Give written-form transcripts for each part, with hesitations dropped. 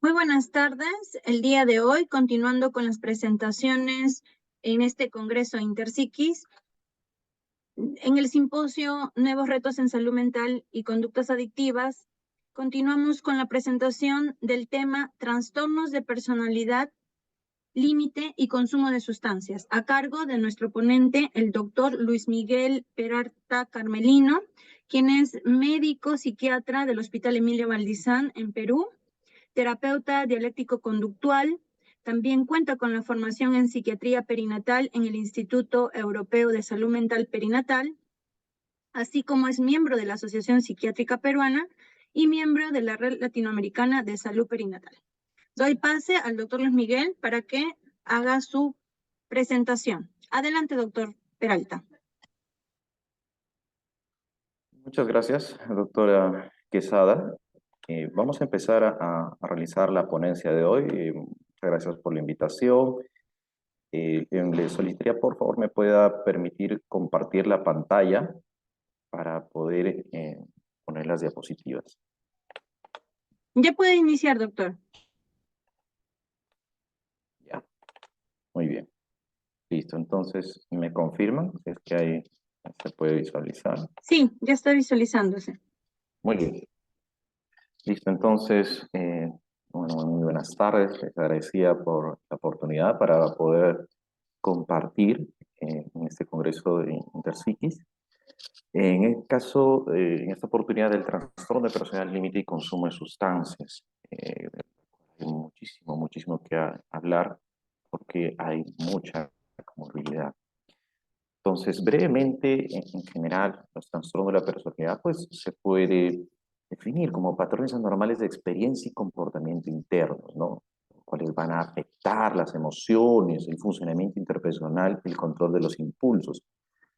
Muy buenas tardes. El día de hoy, continuando con las presentaciones en este Congreso Interpsiquis, en el simposio Nuevos retos en salud mental y conductas adictivas, continuamos con la presentación del tema Trastornos de personalidad, límite y consumo de sustancias, a cargo de nuestro ponente, el doctor Luis Miguel Peralta Carmelino, quien es médico psiquiatra del Hospital Emilio Valdizán en Perú, terapeuta dialéctico-conductual. También cuenta con la formación en psiquiatría perinatal en el Instituto Europeo de Salud Mental Perinatal, así como es miembro de la Asociación Psiquiátrica Peruana y miembro de la Red Latinoamericana de Salud Perinatal. Doy pase al doctor Luis Miguel para que haga su presentación. Adelante, doctor Peralta. Muchas gracias, doctora Quesada. Vamos a empezar a realizar la ponencia de hoy. Muchas gracias por la invitación. Le solicitaría, por favor, me pueda permitir compartir la pantalla para poder poner las diapositivas. Ya puede iniciar, doctor. Ya, muy bien. Listo, entonces, ¿me confirman si es que ahí se puede visualizar? Sí, ya está visualizándose. Muy bien. Listo, entonces, bueno, muy buenas tardes. Les agradecía por la oportunidad para poder compartir en este Congreso de Interpsiquis. En el caso, en esta oportunidad del trastorno de personalidad límite y consumo de sustancias, hay muchísimo que hablar porque hay mucha comorbilidad. Entonces, brevemente, en general, los trastornos de la personalidad pues, se puede definir como patrones anormales de experiencia y comportamiento internos, ¿no? Los cuales van a afectar las emociones, el funcionamiento interpersonal y el control de los impulsos.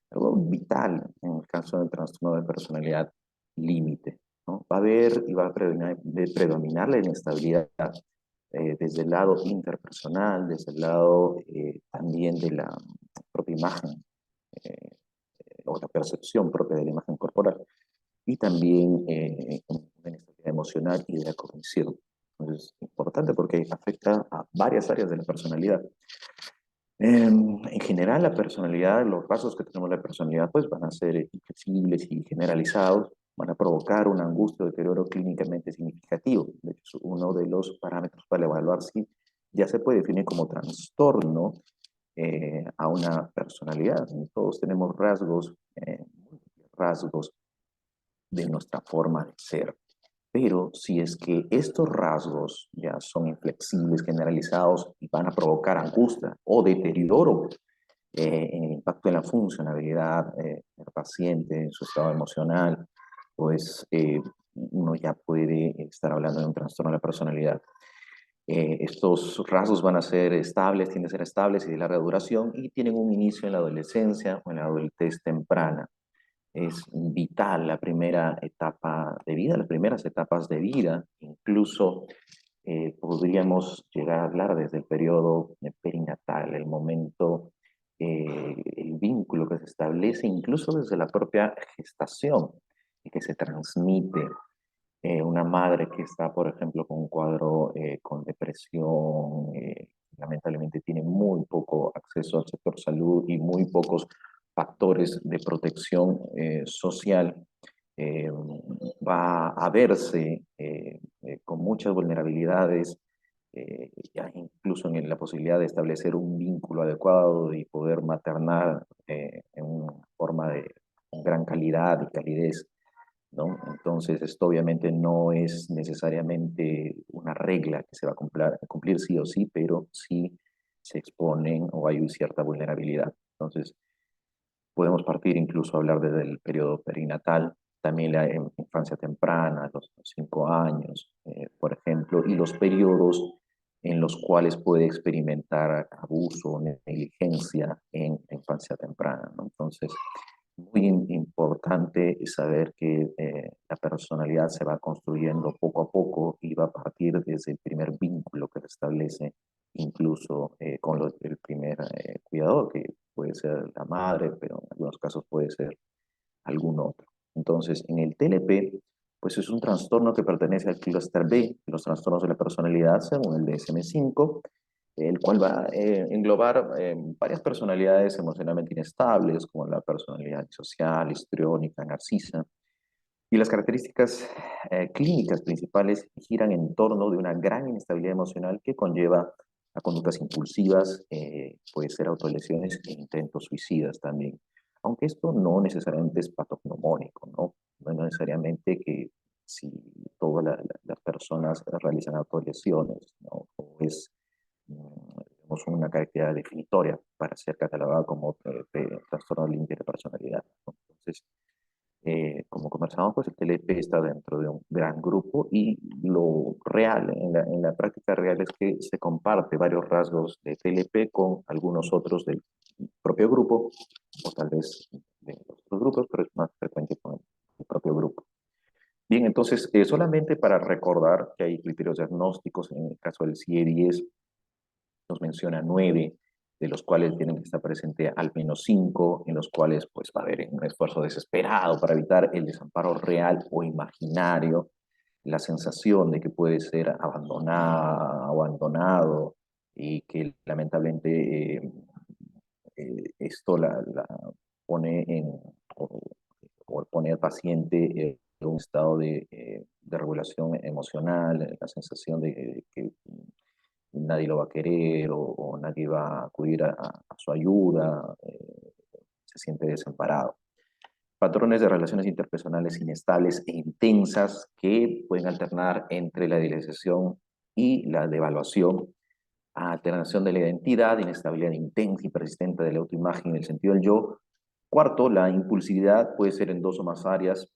Algo vital en el caso del trastorno de personalidad límite, ¿no? Va a haber y va a predominar la inestabilidad desde el lado interpersonal, desde el lado también de la propia imagen eh, o la percepción propia de la imagen corporal, y también una inestabilidad emocional y de la cognición. Entonces, es importante porque afecta a varias áreas de la personalidad. En general, la personalidad, los rasgos que tenemos de la personalidad, pues van a ser inflexibles y generalizados, van a provocar una angustia o deterioro clínicamente significativo. De hecho, es uno de los parámetros para evaluar si ya se puede definir como trastorno a una personalidad. Todos tenemos rasgos de nuestra forma de ser. Pero si es que estos rasgos ya son inflexibles, generalizados y van a provocar angustia o deterioro en el impacto en la funcionalidad del paciente, en su estado emocional, pues uno ya puede estar hablando de un trastorno de la personalidad. Estos rasgos van a ser estables, tienden a ser estables y de larga duración y tienen un inicio en la adolescencia o en la adultez temprana. Es vital la primera etapa de vida, las primeras etapas de vida, incluso podríamos llegar a hablar desde el periodo perinatal, el momento, el vínculo que se establece incluso desde la propia gestación y que se transmite. Una madre que está, por ejemplo, con un cuadro con depresión, lamentablemente tiene muy poco acceso al sector salud y muy pocos factores de protección social, eh, va a verse con muchas vulnerabilidades, ya incluso en la posibilidad de establecer un vínculo adecuado y poder maternar en una forma de gran calidad y calidez, ¿no? Entonces, esto obviamente no es necesariamente una regla que se va a cumplir sí o sí, pero sí se exponen o hay cierta vulnerabilidad. Entonces, podemos partir incluso a hablar desde el periodo perinatal, también la infancia temprana, los 5 años, por ejemplo, y los periodos en los cuales puede experimentar abuso o negligencia en la infancia temprana, ¿no? Entonces, muy importante saber que la personalidad se va construyendo poco a poco y va a partir desde el primer vínculo que se establece, incluso con el primer cuidador, que puede ser la madre, pero en algunos casos puede ser algún otro. Entonces, en el TLP pues es un trastorno que pertenece al clúster B, los trastornos de la personalidad según el DSM-5, el cual va a englobar varias personalidades emocionalmente inestables, como la personalidad disocial, histriónica, narcisa. Y las características clínicas principales giran en torno de una gran inestabilidad emocional que conlleva a conductas impulsivas, puede ser autolesiones e intentos suicidas también. Aunque esto no necesariamente es patognomónico, ¿no? No necesariamente que si todas las personas realizan autolesiones, ¿no? O es digamos, una característica definitoria para ser catalogada como trastorno límite de personalidad, ¿no? Entonces, como conversamos, pues el TLP está dentro de un gran grupo y lo real, en la práctica real, es que se comparte varios rasgos de TLP con algunos otros del propio grupo, o tal vez de los otros grupos, pero es más frecuente con el propio grupo. Bien, entonces, solamente para recordar que hay criterios diagnósticos, en el caso del CIE-10 nos menciona 9, de los cuales tienen que estar presente al menos 5, en los cuales pues va a haber un esfuerzo desesperado para evitar el desamparo real o imaginario, la sensación de que puede ser abandonado y que lamentablemente esto la pone o pone al paciente en un estado de regulación emocional, la sensación de que nadie lo va a querer o nadie va a acudir a su ayuda, se siente desamparado. Patrones de relaciones interpersonales inestables e intensas que pueden alternar entre la idealización y la devaluación, alternación de la identidad, inestabilidad intensa y persistente de la autoimagen en el sentido del yo. Cuarto, la impulsividad puede ser en dos o más áreas,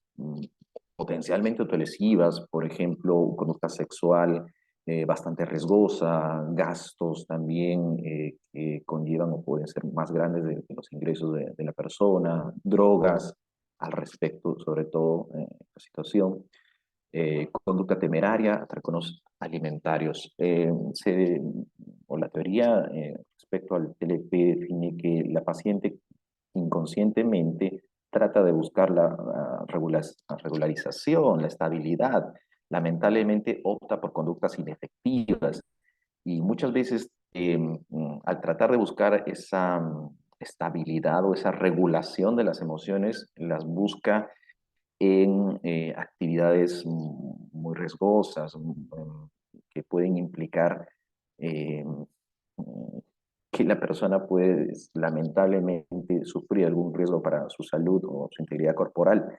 potencialmente autolesivas, por ejemplo, conducta sexual bastante riesgosa, gastos también que conllevan o pueden ser más grandes de los ingresos de la persona, drogas al respecto, sobre todo en esta situación, conducta temeraria, atracos alimentarios. O la teoría respecto al TLP define que la paciente inconscientemente trata de buscar la regularización, la estabilidad. Lamentablemente opta por conductas inefectivas y muchas veces al tratar de buscar esa estabilidad o esa regulación de las emociones, las busca en actividades muy riesgosas que pueden implicar eh, que la persona puede lamentablemente sufrir algún riesgo para su salud o su integridad corporal.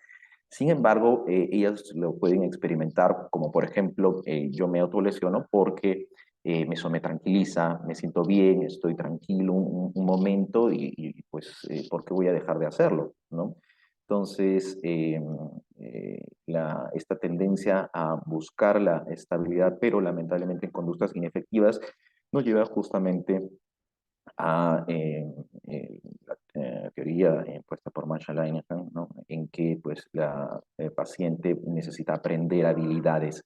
Sin embargo, ellas lo pueden experimentar como, por ejemplo, yo me autolesiono porque eso me tranquiliza, me siento bien, estoy tranquilo un momento pues, ¿por qué voy a dejar de hacerlo? ¿No? Entonces, esta tendencia a buscar la estabilidad, pero lamentablemente en conductas inefectivas, nos lleva justamente a la teoría impuesta por Marshall Linehan, ¿no? En que pues, la paciente necesita aprender habilidades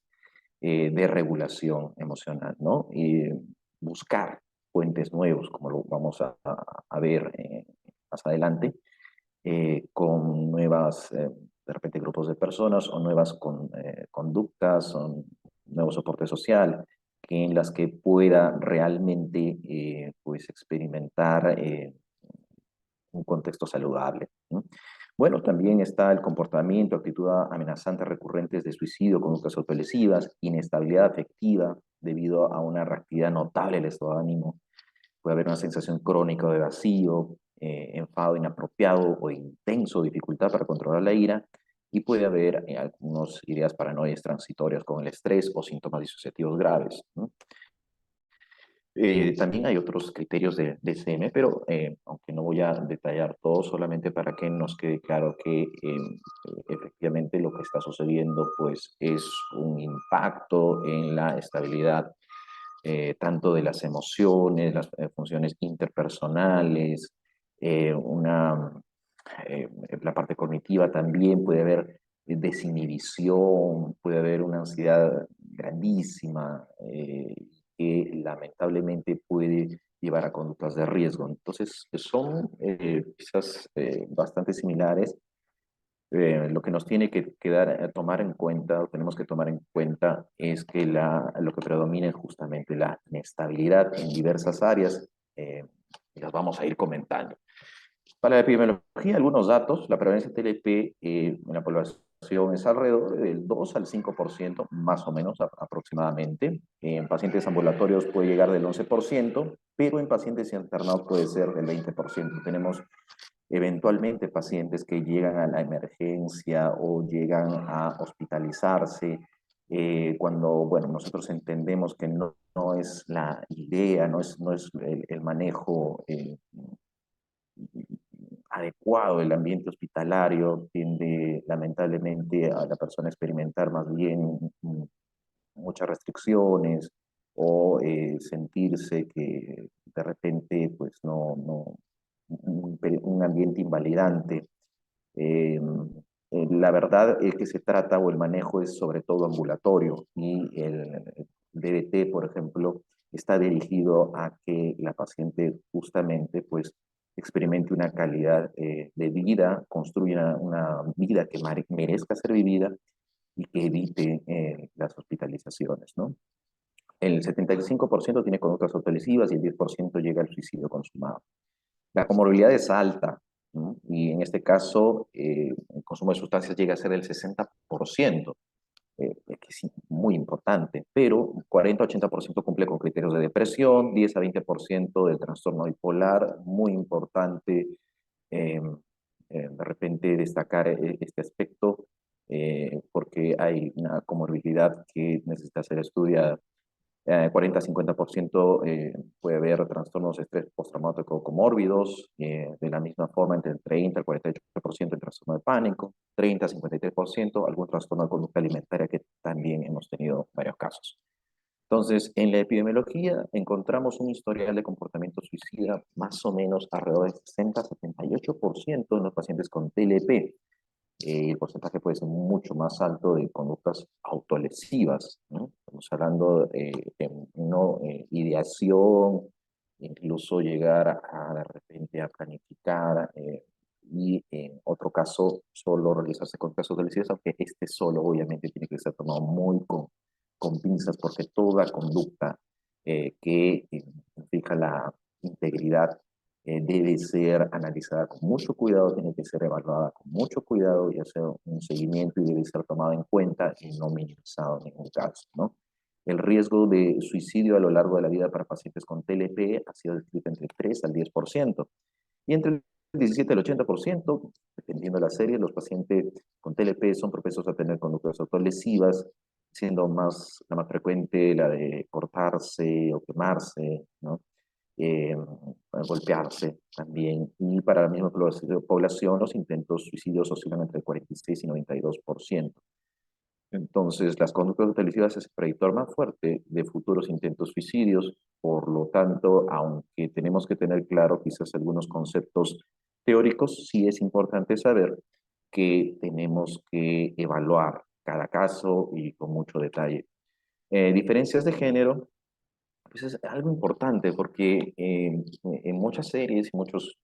de regulación emocional, ¿no? Y buscar puentes nuevos, como lo vamos a ver más adelante, con nuevas, de repente, grupos de personas o nuevas conductas, o nuevo soporte social, en las que pueda realmente pues experimentar un contexto saludable, ¿no? Bueno, también está el comportamiento, actitud amenazante recurrentes de suicidio, conductas autolesivas, inestabilidad afectiva debido a una reactividad notable del estado de ánimo. Puede haber una sensación crónica de vacío, enfado inapropiado o intenso, dificultad para controlar la ira, y puede haber algunas ideas paranoias transitorias con el estrés o síntomas disociativos graves, ¿no? También hay otros criterios de DSM, pero aunque no voy a detallar todo, solamente para que nos quede claro que efectivamente lo que está sucediendo pues, es un impacto en la estabilidad tanto de las emociones, las funciones interpersonales, una, la parte cognitiva también, puede haber desinhibición, puede haber una ansiedad grandísima que lamentablemente puede llevar a conductas de riesgo. Entonces, son quizás bastante similares, Lo que nos tiene que quedar, tomar en cuenta, o tenemos que tomar en cuenta, es que lo que predomina es justamente la inestabilidad en diversas áreas, y las vamos a ir comentando. Para la epidemiología, algunos datos: la prevalencia de TLP en la población es alrededor del 2 al 5%, más o menos aproximadamente. En pacientes ambulatorios puede llegar del 11%, pero en pacientes internados puede ser del 20%. Tenemos eventualmente pacientes que llegan a la emergencia o llegan a hospitalizarse, cuando, bueno, nosotros entendemos que no es la idea, no es el manejo adecuado del ambiente hospitalario, tiende lamentablemente a la persona a experimentar más bien muchas restricciones, o sentirse que de repente pues un ambiente invalidante. Eh, la verdad es que se trata, o el manejo es sobre todo ambulatorio, y el DBT, por ejemplo, está dirigido a que la paciente justamente pues experimente una calidad de vida, construya una vida que merezca ser vivida, y que evite las hospitalizaciones, ¿no? El 75% tiene conductas autolesivas y el 10% llega al suicidio consumado. La comorbilidad es alta, ¿no? Y en este caso el consumo de sustancias llega a ser el 60%, que es muy importante, pero 40-80% cumple con criterios de depresión, 10 a 20% del trastorno bipolar, muy importante eh, de repente destacar este aspecto, porque hay una comorbilidad que necesita ser estudiada. 40-50% puede haber trastornos de estrés postraumático comórbidos, de la misma forma entre el 30 al 48% el trastorno de pánico, 30-53% algún trastorno de conducta alimentaria, que también hemos tenido varios casos. Entonces, en la epidemiología encontramos un historial de comportamiento suicida más o menos alrededor del 60-78% en los pacientes con TLP. El porcentaje puede ser mucho más alto de conductas autolesivas, ¿no? Estamos hablando de no ideación, incluso llegar de repente a planificar, y en otro caso solo realizarse conductas autolesivas, aunque este solo obviamente tiene que ser tomado muy con pinzas, porque toda conducta que implica la integridad debe ser analizada con mucho cuidado, tiene que ser evaluada con mucho cuidado y hacer un seguimiento, y debe ser tomado en cuenta y no minimizado en ningún caso, ¿no? El riesgo de suicidio a lo largo de la vida para pacientes con TLP ha sido descrito entre 3 al 10%, y entre el 17 al 80%, dependiendo de la serie, los pacientes con TLP son propensos a tener conductas autolesivas, siendo la más frecuente la de cortarse o quemarse, ¿no? eh, golpearse también. Y para la misma población, los intentos suicidios oscilan entre el 46 y 92%. Entonces, las conductas autolesivas es el predictor más fuerte de futuros intentos suicidios. Por lo tanto, aunque tenemos que tener claro quizás algunos conceptos teóricos, sí es importante saber que tenemos que evaluar cada caso y con mucho detalle. Diferencias de género, pues es algo importante, porque en muchas series y muchos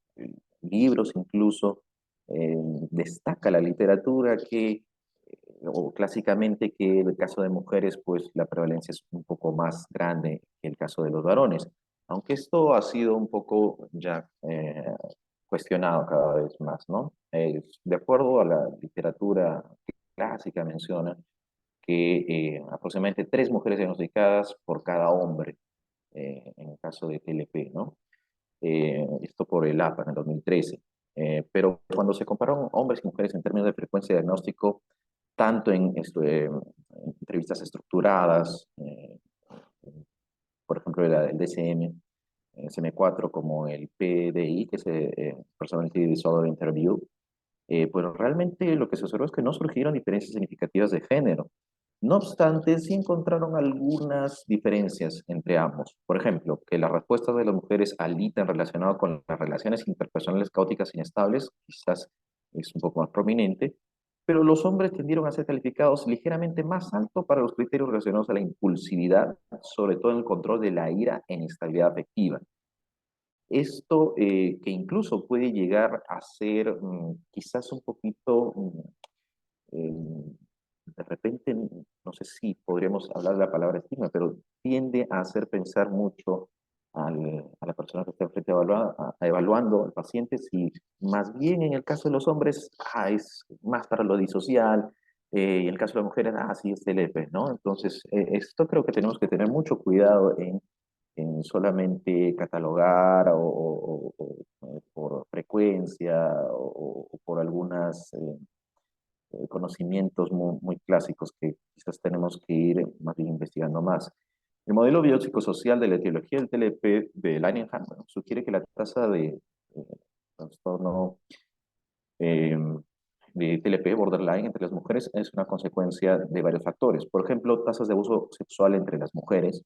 libros incluso, destaca la literatura o clásicamente, que en el caso de mujeres pues la prevalencia es un poco más grande que el caso de los varones, aunque esto ha sido un poco ya cuestionado cada vez más, ¿no? De acuerdo a la literatura clásica, menciona que aproximadamente 3 mujeres diagnosticadas por cada hombre, en el caso de TLP, ¿no? Esto por el APA en el 2013. Pero cuando se compararon hombres y mujeres en términos de frecuencia de diagnóstico, tanto en entrevistas estructuradas, por ejemplo, el DSM, SM4, como el PDI, que es Personality Disorder Interview, pues realmente lo que se observó es que no surgieron diferencias significativas de género. No obstante, sí encontraron algunas diferencias entre ambos. Por ejemplo, que las respuestas de las mujeres al ítem relacionado con las relaciones interpersonales caóticas e inestables quizás es un poco más prominente, pero los hombres tendieron a ser calificados ligeramente más alto para los criterios relacionados a la impulsividad, sobre todo en el control de la ira e inestabilidad afectiva. Esto que incluso puede llegar a ser quizás un poquito, de repente, no sé si podríamos hablar de la palabra estigma, pero tiende a hacer pensar mucho a la persona que está enfrente evaluando al paciente, si más bien en el caso de los hombres, es más para lo disocial, y en el caso de las mujeres, sí es TLP, ¿no? Entonces, esto creo que tenemos que tener mucho cuidado en solamente catalogar o por frecuencia o por algunas conocimientos muy clásicos que quizás tenemos que ir más bien investigando más. El modelo biopsicosocial de la etiología del TLP de Linehan sugiere que la tasa de trastorno eh, de TLP, borderline, entre las mujeres es una consecuencia de varios factores. Por ejemplo, tasas de abuso sexual entre las mujeres,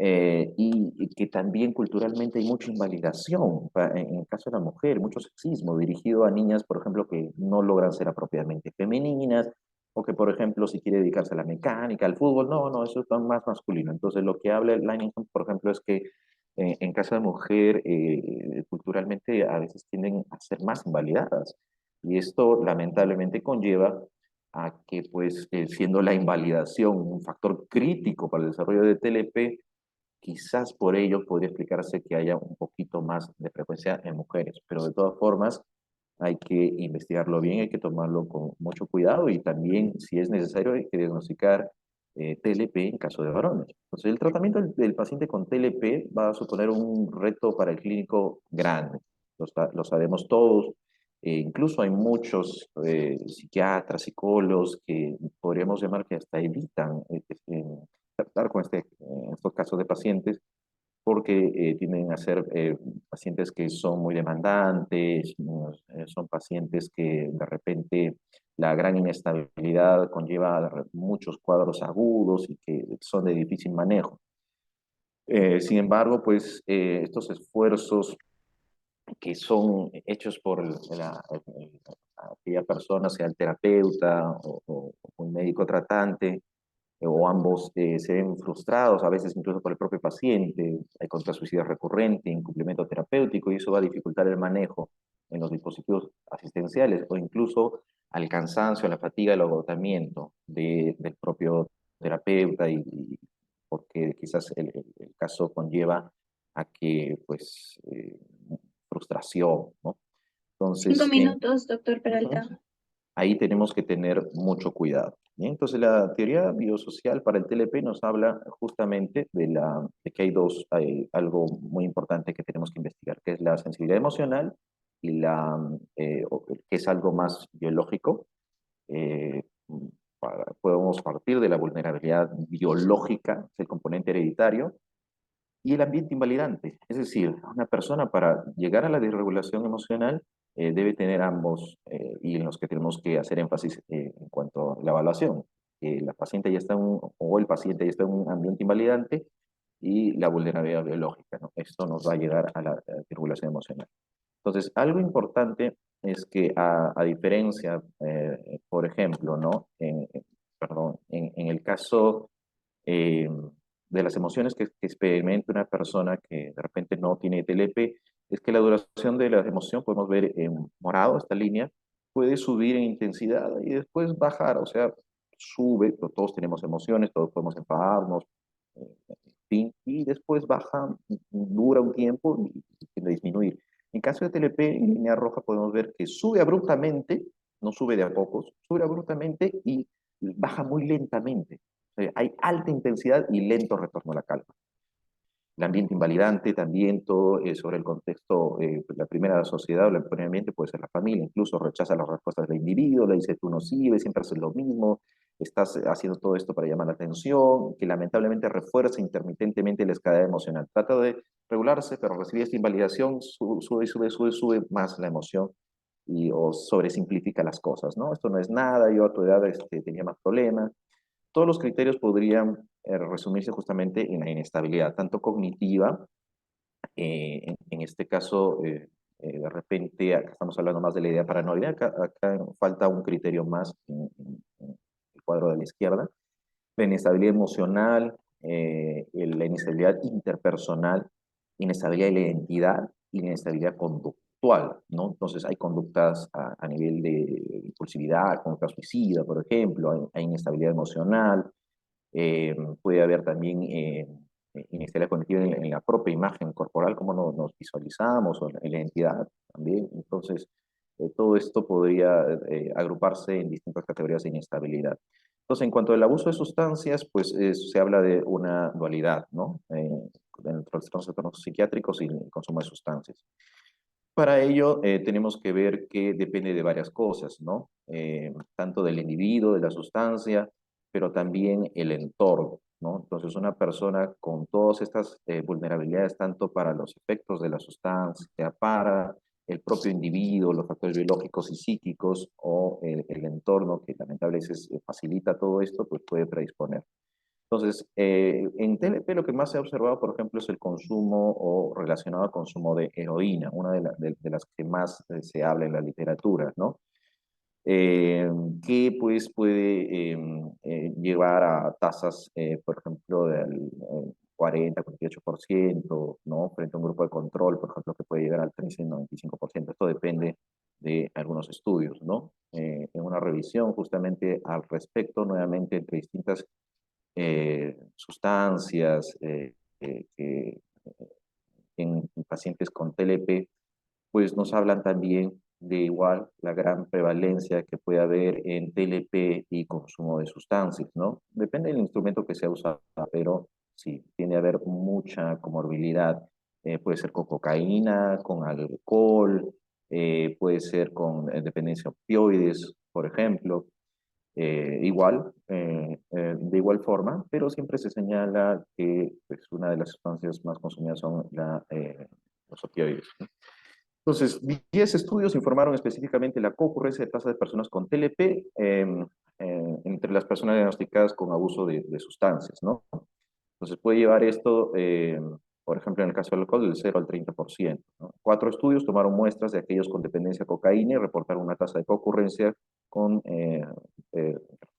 y que también culturalmente hay mucha invalidación en el caso de la mujer, mucho sexismo dirigido a niñas, por ejemplo, que no logran ser apropiadamente femeninas, o que, por ejemplo, si quiere dedicarse a la mecánica, al fútbol, no, eso es más masculino. Entonces, lo que habla Linehan, por ejemplo, es que en caso de mujer, culturalmente a veces tienden a ser más invalidadas. Y esto lamentablemente conlleva a que, pues, siendo la invalidación un factor crítico para el desarrollo de TLP, quizás por ello podría explicarse que haya un poquito más de frecuencia en mujeres, pero de todas formas hay que investigarlo bien, hay que tomarlo con mucho cuidado y también, si es necesario, hay que diagnosticar TLP en caso de varones. Entonces, el tratamiento del paciente con TLP va a suponer un reto para el clínico grande, lo sabemos todos. Incluso hay muchos psiquiatras, psicólogos que podríamos llamar que hasta evitan tratar con estos casos de pacientes porque tienden a ser pacientes que son muy demandantes, son pacientes que de repente la gran inestabilidad conlleva muchos cuadros agudos y que son de difícil manejo. Sin embargo, pues estos esfuerzos que son hechos por aquella persona, sea el terapeuta o un médico tratante, o ambos se ven frustrados, a veces incluso por el propio paciente, hay contrasuicidio recurrente, incumplimiento terapéutico, y eso va a dificultar el manejo en los dispositivos asistenciales o incluso al cansancio, a la fatiga, al agotamiento del propio terapeuta, y porque quizás el caso conlleva a que, pues, frustración, ¿no? Cinco Entonces, minutos, doctor ujú, Peralta. ahí tenemos que tener mucho cuidado. ¿Bien? Entonces, la teoría biosocial para el TLP nos habla justamente de que hay algo muy importante que tenemos que investigar, que es la sensibilidad emocional y que es algo más biológico. Eh, Podemos partir de la vulnerabilidad biológica, es el componente hereditario, y el ambiente invalidante. Es decir, una persona para llegar a la desregulación emocional debe tener ambos, y en los que tenemos que hacer énfasis en cuanto a la evaluación. La paciente ya está o el paciente ya está en un ambiente invalidante y la vulnerabilidad biológica, ¿no? Esto nos va a llegar a la desregulación emocional. Entonces, algo importante es que a diferencia, por ejemplo, ¿no? Perdón, en el caso eh, de las emociones que experimenta una persona que de repente no tiene TLP, es que la duración de la emoción, podemos ver en morado esta línea, puede subir en intensidad y después bajar, o sea, sube, todos tenemos emociones, todos podemos enfadarnos, en fin, y después baja, dura un tiempo y tiende a disminuir. En caso de TLP, en línea roja podemos ver que sube abruptamente, no sube de a pocos, sube abruptamente y baja muy lentamente. Hay alta intensidad y lento retorno a la calma. El ambiente invalidante también, todo sobre el contexto, la primera sociedad o el primer ambiente puede ser la familia, incluso rechaza las respuestas del individuo, le dice tú no sirves, siempre haces lo mismo, estás haciendo todo esto para llamar la atención, que lamentablemente refuerza intermitentemente la escalada emocional. Trata de regularse, pero recibir esta invalidación, sube más la emoción o sobresimplifica las cosas, ¿no? Esto no es nada, yo a tu edad tenía más problemas. Todos los criterios podrían resumirse justamente en la inestabilidad, tanto cognitiva, en este caso, de repente, acá estamos hablando más de la idea paranoide, acá falta un criterio más en el cuadro de la izquierda, la inestabilidad emocional, la inestabilidad interpersonal, inestabilidad de la identidad, inestabilidad conductual, ¿no? Entonces hay conductas a nivel de impulsividad, conducta suicida, por ejemplo, hay inestabilidad emocional, puede haber también inestabilidad cognitiva en la propia imagen corporal, cómo nos visualizamos, o en la identidad también. Entonces, todo esto podría agruparse en distintas categorías de inestabilidad. Entonces, en cuanto al abuso de sustancias, pues se habla de una dualidad, ¿no? Dentro de los trastornos psiquiátricos y el consumo de sustancias. Para ello, tenemos que ver que depende de varias cosas, ¿no? Tanto del individuo, de la sustancia, pero también el entorno, ¿no? Entonces, una persona con todas estas vulnerabilidades, tanto para los efectos de la sustancia, para el propio individuo, los factores biológicos y psíquicos, o el entorno que lamentablemente facilita todo esto, pues puede predisponer. Entonces, en TLP lo que más se ha observado, por ejemplo, es el consumo o relacionado al consumo de heroína, una de las que más se habla en la literatura, ¿no? Que pues puede llevar a tasas, por ejemplo, del 40-48%, ¿no? Frente a un grupo de control, por ejemplo, que puede llegar al 13-95%. Esto depende de algunos estudios, ¿no? En una revisión justamente al respecto, nuevamente, entre distintas sustancias que en pacientes con TLP, pues nos hablan también de igual la gran prevalencia que puede haber en TLP y consumo de sustancias, ¿no? Depende del instrumento que sea usado, pero sí, tiene que haber mucha comorbilidad. Puede ser con cocaína, con alcohol, puede ser con dependencia a opioides, por ejemplo. De igual forma, pero siempre se señala que pues, una de las sustancias más consumidas son los opioides, ¿no? Entonces, 10 estudios informaron específicamente la concurrencia de tasas de personas con TLP entre las personas diagnosticadas con abuso de sustancias, ¿no? Entonces puede llevar esto, por ejemplo, en el caso del alcohol, del 0 al 30%, ¿no? 4 estudios tomaron muestras de aquellos con dependencia a cocaína y reportaron una tasa de concurrencia con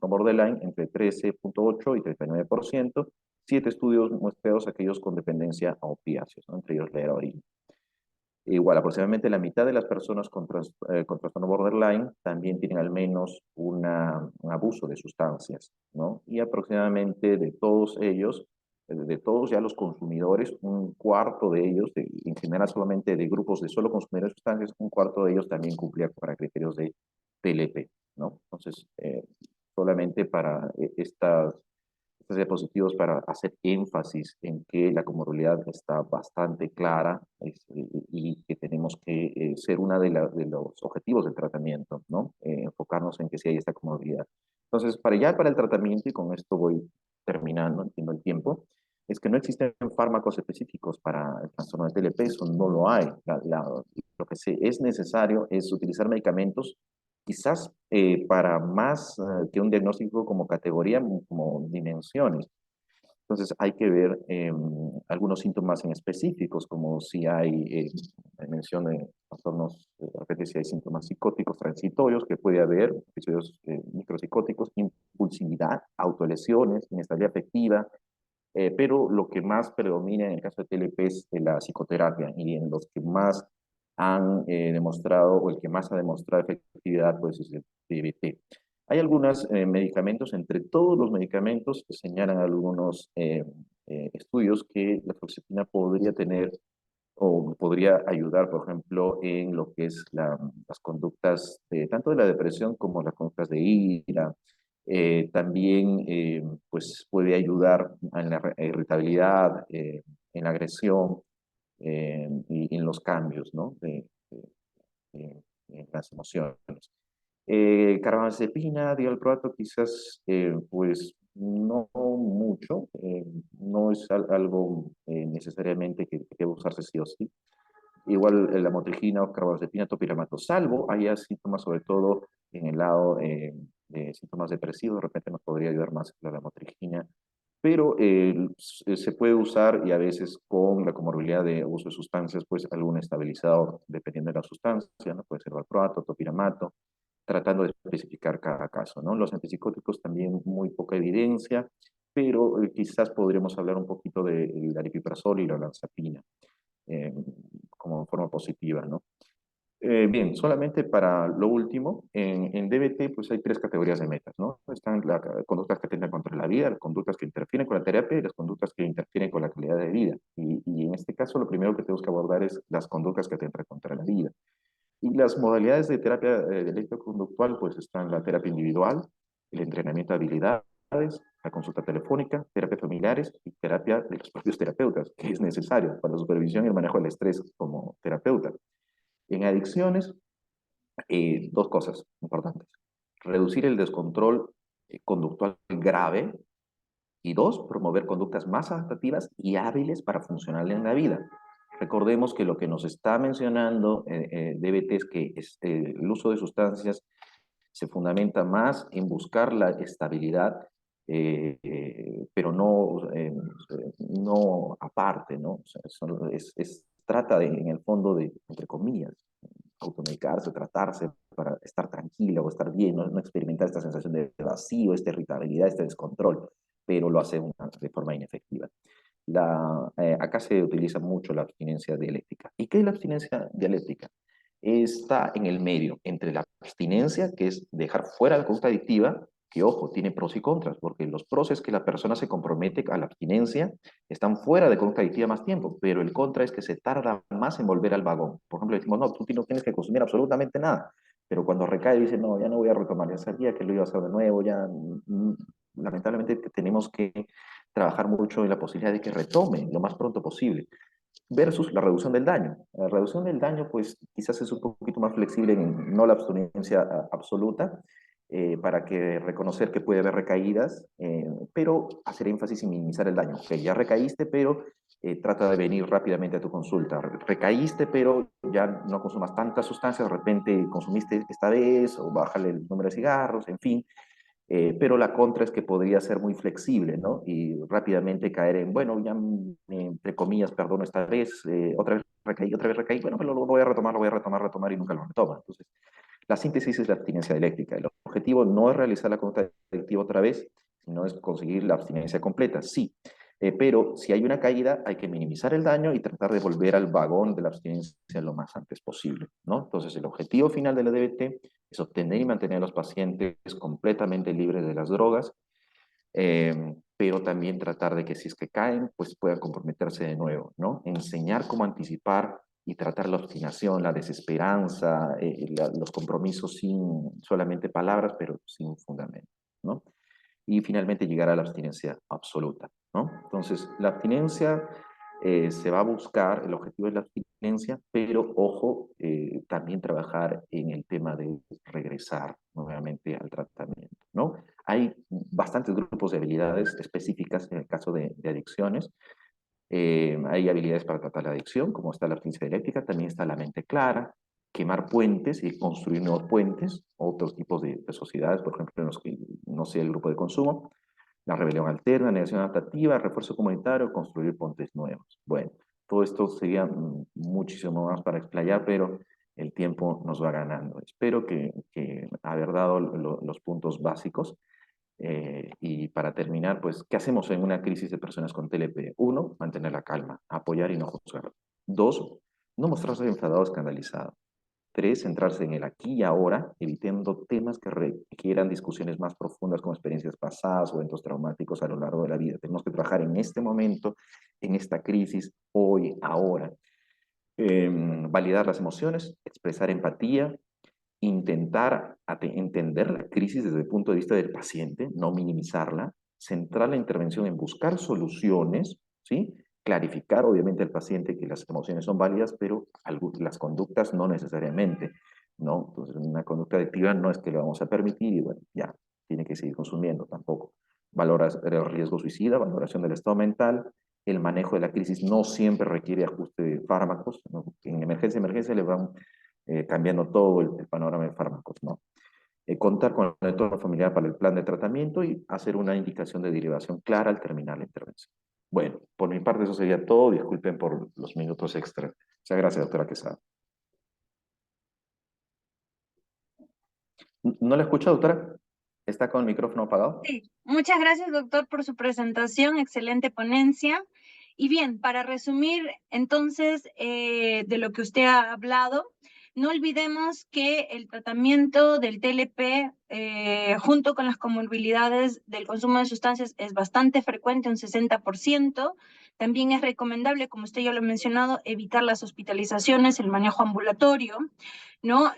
borderline entre 13.8 y 39%. 7 estudios muestreados a aquellos con dependencia a opiáceos, ¿no? Entre ellos la heroína. Igual, aproximadamente la mitad de las personas con trastorno borderline también tienen al menos un abuso de sustancias, ¿no? Y aproximadamente de todos ellos, de todos ya los consumidores, un cuarto de ellos, en general solamente de grupos de solo consumidores de sustancias, un cuarto de ellos también cumplía para criterios de TLP, ¿no? Entonces, solamente para estas diapositivos para hacer énfasis en que la comorbilidad está bastante clara y que tenemos que ser uno de los objetivos del tratamiento, ¿no? Enfocarnos en que sí hay esta comorbilidad. Entonces, para el tratamiento, y con esto voy terminando, entiendo el tiempo, es que no existen fármacos específicos para el trastorno de TLP, eso no lo hay. Lo que es necesario es utilizar medicamentos quizás para más que un diagnóstico como categoría, como dimensiones. Entonces hay que ver algunos síntomas en específicos, como si hay, mención de trastornos, de repente si hay síntomas psicóticos transitorios, que puede haber episodios micropsicóticos, impulsividad, autolesiones, inestabilidad afectiva, pero lo que más predomina en el caso de TLP es la psicoterapia, y en los que más han demostrado, o el que más ha demostrado efectividad, pues es el DBT. Hay algunos medicamentos, entre todos los medicamentos, que señalan algunos estudios que la fluoxetina podría tener o podría ayudar, por ejemplo, en lo que es las conductas tanto de la depresión como las conductas de ira. También pues puede ayudar en la irritabilidad, en la agresión y en los cambios, ¿no? En las emociones. Carbamazepina, divalproato, quizás pues no mucho, no es algo necesariamente que debe usarse sí o sí. Igual la motrigina o carbamazepina, topiramato, salvo haya síntomas, sobre todo en el lado de síntomas depresivos, de repente nos podría ayudar más la motrigina, pero se puede usar, y a veces con la comorbilidad de uso de sustancias, pues algún estabilizador, dependiendo de la sustancia, ¿no? Puede ser valproato, topiramato, tratando de especificar cada caso, ¿no? Los antipsicóticos también muy poca evidencia, pero quizás podríamos hablar un poquito de la aripiprazol y la olanzapina como forma positiva, ¿no? Bien, solamente para lo último, en DBT pues hay 3 categorías de metas, ¿no? Están las conductas que atentan contra la vida, las conductas que interfieren con la terapia y las conductas que interfieren con la calidad de vida. Y en este caso lo primero que tenemos que abordar es las conductas que atentan contra la vida. Y las modalidades de terapia electroconductual pues están la terapia individual, el entrenamiento de habilidades, la consulta telefónica, terapia familiares y terapia de los propios terapeutas, que es necesario para la supervisión y el manejo del estrés como terapeuta. En adicciones, 2 cosas importantes. Reducir el descontrol conductual grave y 2, promover conductas más adaptativas y hábiles para funcionar en la vida. Recordemos que lo que nos está mencionando DBT es que el uso de sustancias se fundamenta más en buscar la estabilidad, pero no aparte, ¿no? O sea, trata en el fondo de, entre comillas, automedicarse, tratarse para estar tranquilo o estar bien, no experimentar esta sensación de vacío, esta irritabilidad, este descontrol, pero lo hace de forma inefectiva. Acá se utiliza mucho la abstinencia dialéctica. ¿Y qué es la abstinencia dialéctica? Está en el medio entre la abstinencia, que es dejar fuera la conducta adictiva, que ojo, tiene pros y contras, porque los pros es que la persona se compromete a la abstinencia, están fuera de conducta adictiva más tiempo, pero el contra es que se tarda más en volver al vagón. Por ejemplo, decimos, no, tú no tienes que consumir absolutamente nada, pero cuando recae dice, no, ya no voy a retomar, ya sabía que lo iba a hacer de nuevo, ya lamentablemente tenemos que trabajar mucho en la posibilidad de que retome lo más pronto posible versus la reducción del daño. La reducción del daño, pues quizás es un poquito más flexible en no la abstinencia absoluta, para que reconocer que puede haber recaídas, pero hacer énfasis en minimizar el daño. Que ya recaíste, pero trata de venir rápidamente a tu consulta. Recaíste, pero ya no consumas tantas sustancias, de repente consumiste esta vez, o bájale el número de cigarros, en fin. Pero la contra es que podría ser muy flexible, ¿no? Y rápidamente caer en, bueno, ya entre comillas, perdono esta vez, otra vez recaí, bueno, pero lo voy a retomar y nunca lo retoma. Entonces, la síntesis es la abstinencia dialéctica. El objetivo no es realizar la conducta adictiva otra vez, sino es conseguir la abstinencia completa, sí. Pero si hay una caída, hay que minimizar el daño y tratar de volver al vagón de la abstinencia lo más antes posible, ¿no? Entonces, el objetivo final de la DBT es obtener y mantener a los pacientes completamente libres de las drogas, pero también tratar de que si es que caen, pues puedan comprometerse de nuevo, ¿no? Enseñar cómo anticipar y tratar la obstinación, la desesperanza, los compromisos sin solamente palabras, pero sin fundamento, ¿no? Y finalmente llegar a la abstinencia absoluta, ¿no? Entonces, la abstinencia se va a buscar, el objetivo es la abstinencia, pero ojo, también trabajar en el tema de regresar nuevamente al tratamiento, ¿no? Hay bastantes grupos de habilidades específicas en el caso de adicciones. Hay habilidades para tratar la adicción, como está la abstinencia dialéctica, también está la mente clara, quemar puentes y construir nuevos puentes, otros tipos de sociedades, por ejemplo, en los que no sea el grupo de consumo, la rebelión alterna, negación adaptativa, refuerzo comunitario, construir puentes nuevos. Bueno, todo esto sería muchísimo más para explayar, pero el tiempo nos va ganando. Espero que haber dado los puntos básicos. Y para terminar, pues, ¿qué hacemos en una crisis de personas con TLP? 1, mantener la calma, apoyar y no juzgar. 2, no mostrarse enfadado o escandalizado. 3, centrarse en el aquí y ahora, evitando temas que requieran discusiones más profundas como experiencias pasadas o eventos traumáticos a lo largo de la vida. Tenemos que trabajar en este momento, en esta crisis, hoy, ahora. Validar las emociones, expresar empatía, intentar entender la crisis desde el punto de vista del paciente, no minimizarla, centrar la intervención en buscar soluciones, ¿sí? Clarificar obviamente al paciente que las emociones son válidas, pero las conductas no necesariamente, ¿no? Entonces, una conducta adictiva no es que le vamos a permitir y bueno, ya, tiene que seguir consumiendo tampoco. Valorar el riesgo suicida, valoración del estado mental, el manejo de la crisis no siempre requiere ajuste de fármacos, ¿no? En emergencia le van cambiando todo el panorama de fármacos, ¿no? Contar con el entorno familiar para el plan de tratamiento y hacer una indicación de derivación clara al terminar la intervención. Bueno, por mi parte eso sería todo. Disculpen por los minutos extra. Muchas gracias, doctora Quesada. ¿No la escucha, doctora? ¿Está con el micrófono apagado? Sí, muchas gracias, doctor, por su presentación. Excelente ponencia. Y bien, para resumir entonces de lo que usted ha hablado, no olvidemos que el tratamiento del TLP junto con las comorbilidades del consumo de sustancias es bastante frecuente, un 60%. También es recomendable, como usted ya lo ha mencionado, evitar las hospitalizaciones, el manejo ambulatorio, ¿no?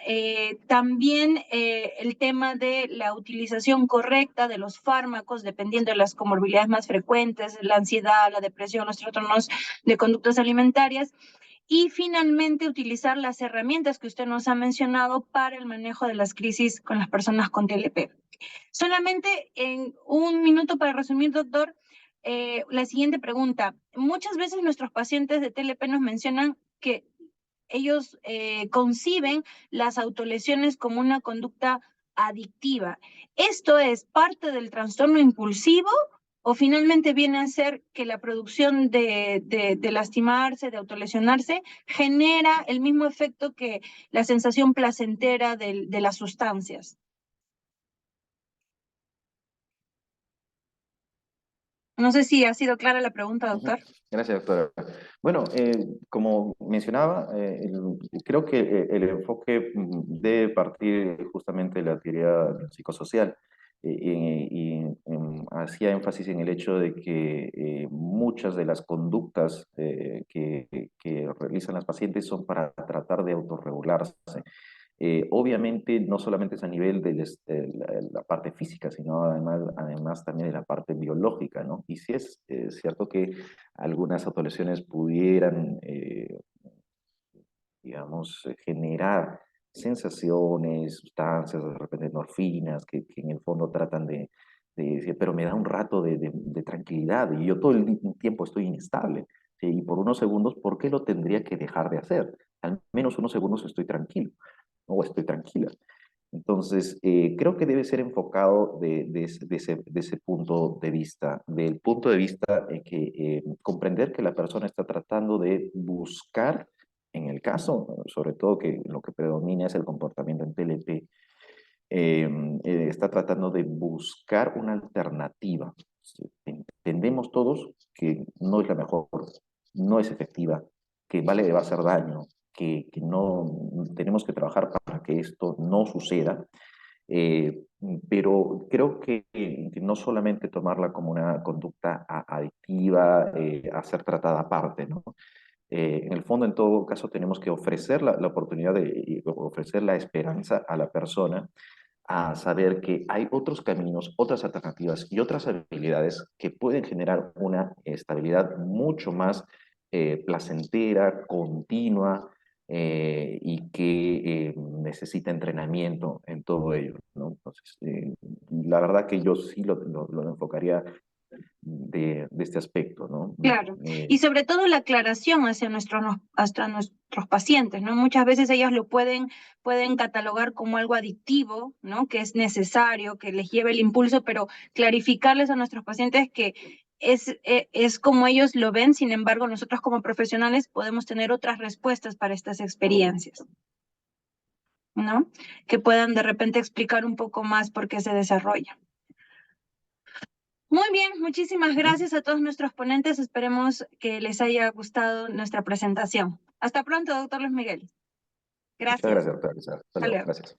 También el tema de la utilización correcta de los fármacos, dependiendo de las comorbilidades más frecuentes, la ansiedad, la depresión, los trastornos de conductas alimentarias. Y finalmente, utilizar las herramientas que usted nos ha mencionado para el manejo de las crisis con las personas con TLP. Solamente en un minuto para resumir, doctor, la siguiente pregunta. Muchas veces nuestros pacientes de TLP nos mencionan que ellos conciben las autolesiones como una conducta adictiva. ¿Esto es parte del trastorno impulsivo o finalmente viene a ser que la producción de lastimarse, de autolesionarse, genera el mismo efecto que la sensación placentera de las sustancias? No sé si ha sido clara la pregunta, doctor. Gracias, doctora. Bueno, como mencionaba, creo que el enfoque debe partir justamente de la teoría psicosocial y hacía énfasis en el hecho de que muchas de las conductas que realizan las pacientes son para tratar de autorregularse. Obviamente no solamente es a nivel de la parte física, sino además también de la parte biológica, ¿no? Y sí es cierto que algunas autolesiones pudieran, digamos, generar sensaciones, sustancias, de repente endorfinas, que en el fondo tratan de decir, pero me da un rato de tranquilidad y yo todo el tiempo estoy inestable. ¿Sí? Y por unos segundos, ¿por qué lo tendría que dejar de hacer? Al menos unos segundos estoy tranquilo o estoy tranquila. Entonces, creo que debe ser enfocado de ese punto de vista, del punto de vista en que comprender que la persona está tratando de buscar, en el caso, sobre todo que lo que predomina es el comportamiento en TLP, está tratando de buscar una alternativa. Entendemos todos que no es la mejor, no es efectiva, que va a hacer daño, que no tenemos que trabajar para que esto no suceda, eh, pero creo que no solamente tomarla como una conducta adictiva, a ser tratada aparte, ¿no? En el fondo, en todo caso, tenemos que ofrecer la oportunidad de ofrecer la esperanza a la persona a saber que hay otros caminos, otras alternativas y otras habilidades que pueden generar una estabilidad mucho más placentera, continua y que necesita entrenamiento en todo ello, ¿no? Entonces, la verdad que yo sí lo enfocaría de este aspecto, ¿no? Claro, y sobre todo la aclaración hacia nuestros pacientes, ¿no? Muchas veces ellas lo pueden catalogar como algo adictivo, ¿no? Que es necesario, que les lleve el impulso, pero clarificarles a nuestros pacientes que es como ellos lo ven, sin embargo, nosotros como profesionales podemos tener otras respuestas para estas experiencias, ¿no? Que puedan de repente explicar un poco más por qué se desarrolla. Muy bien, muchísimas gracias a todos nuestros ponentes. Esperemos que les haya gustado nuestra presentación. Hasta pronto, doctor Luis Miguel. Muchas Gracias. gracias, doctora. Hasta Hasta luego. luego. Gracias.